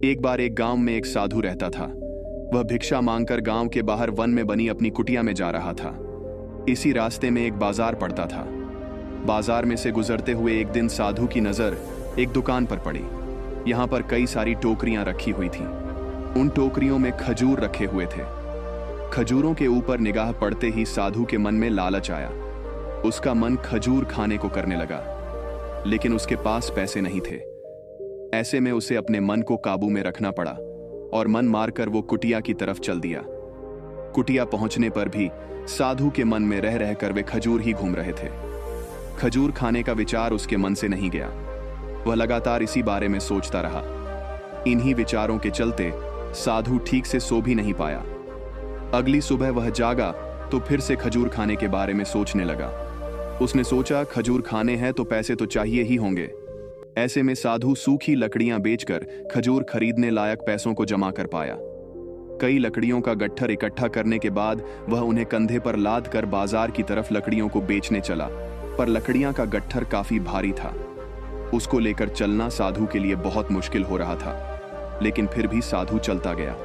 एक बार एक गांव में एक साधु रहता था। वह भिक्षा मांगकर गांव के बाहर वन में बनी अपनी कुटिया में जा रहा था। इसी रास्ते में एक बाजार पड़ता था। बाजार में से गुजरते हुए एक दिन साधु की नजर एक दुकान पर पड़ी। यहाँ पर कई सारी टोकरियां रखी हुई थीं। उन टोकरियों में खजूर रखे हुए थे। खजूरों के ऊपर निगाह पड़ते ही साधु के मन में लालच आया। उसका मन खजूर खाने को करने लगा, लेकिन उसके पास पैसे नहीं थे। ऐसे में उसे अपने मन को काबू में रखना पड़ा और मन मारकर वो कुटिया की तरफ चल दिया। कुटिया पहुंचने पर भी साधु के मन में रह रहकर वे खजूर ही घूम रहे थे। खजूर खाने का विचार उसके मन से नहीं गया। वह लगातार इसी बारे में सोचता रहा। इन्हीं विचारों के चलते साधु ठीक से सो भी नहीं पाया। अगली सुबह वह जागा तो फिर से खजूर खाने के बारे में सोचने लगा। उसने सोचा, खजूर खाने हैं तो पैसे तो चाहिए ही होंगे। ऐसे में साधु सूखी लकड़ियां बेचकर खजूर खरीदने लायक पैसों को जमा कर पाया। कई लकड़ियों का गट्ठर इकट्ठा करने के बाद वह उन्हें कंधे पर लाद कर बाजार की तरफ लकड़ियों को बेचने चला, पर लकड़ियां का गट्ठर काफी भारी था। उसको लेकर चलना साधु के लिए बहुत मुश्किल हो रहा था, लेकिन फिर भी साधु चलता गया।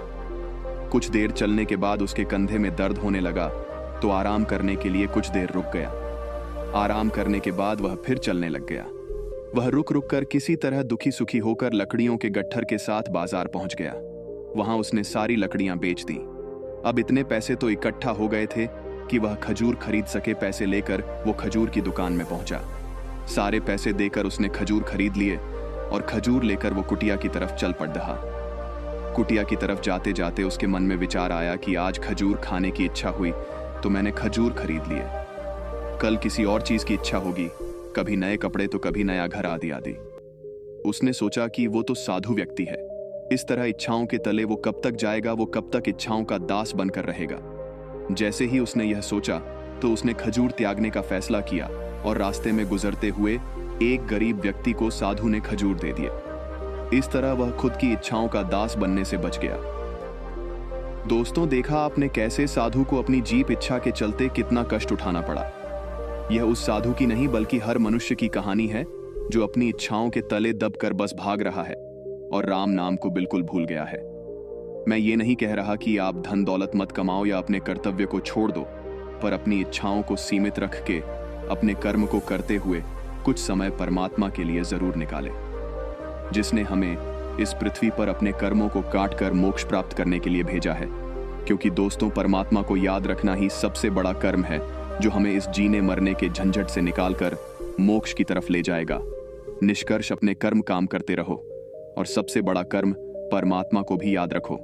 कुछ देर चलने के बाद उसके कंधे में दर्द होने लगा, तो आराम करने के लिए कुछ देर रुक गया। आराम करने के बाद वह फिर चलने लग गया। वह रुक रुक कर किसी तरह दुखी सुखी होकर लकड़ियों के गट्ठर के साथ बाजार पहुंच गया। वहां उसने सारी लकड़ियां बेच दी। अब इतने पैसे तो इकट्ठा हो गए थे कि वह खजूर खरीद सके। पैसे लेकर वो खजूर की दुकान में पहुंचा। सारे पैसे देकर उसने खजूर खरीद लिए और खजूर लेकर वो कुटिया की तरफ चल पड़ रहा। कुटिया की तरफ जाते जाते उसके मन में विचार आया कि आज खजूर खाने की इच्छा हुई तो मैंने खजूर खरीद लिए। कल किसी और चीज की इच्छा होगी, कभी नए कपड़े तो कभी नया घर आदि आदि। उसने सोचा कि वो तो साधु व्यक्ति है। इस तरह इच्छाओं के तले वो कब तक जाएगा, वो कब तक इच्छाओं का दास बनकर रहेगा। जैसे ही उसने यह सोचा तो उसने खजूर त्यागने का फैसला किया और रास्ते में गुजरते हुए एक गरीब व्यक्ति को साधु ने खजूर दे दिए। इस तरह वह खुद की इच्छाओं का दास बनने से बच गया। दोस्तों, देखा आपने कैसे साधु को अपनी जीप इच्छा के चलते कितना कष्ट उठाना पड़ा। यह उस साधु की नहीं बल्कि हर मनुष्य की कहानी है जो अपनी इच्छाओं के तले दबकर बस भाग रहा है और राम नाम को बिल्कुल भूल गया है। मैं ये नहीं कह रहा कि आप धन दौलत मत कमाओ या अपने कर्तव्य को छोड़ दो, पर अपनी इच्छाओं को सीमित रख के अपने कर्म को करते हुए कुछ समय परमात्मा के लिए जरूर निकालें, जिसने हमें इस पृथ्वी पर अपने कर्मों को काट कर मोक्ष प्राप्त करने के लिए भेजा है। क्योंकि दोस्तों, परमात्मा को याद रखना ही सबसे बड़ा कर्म है जो हमें इस जीने मरने के झंझट से निकालकर मोक्ष की तरफ ले जाएगा। निष्कर्ष, अपने कर्म काम करते रहो और सबसे बड़ा कर्म परमात्मा को भी याद रखो।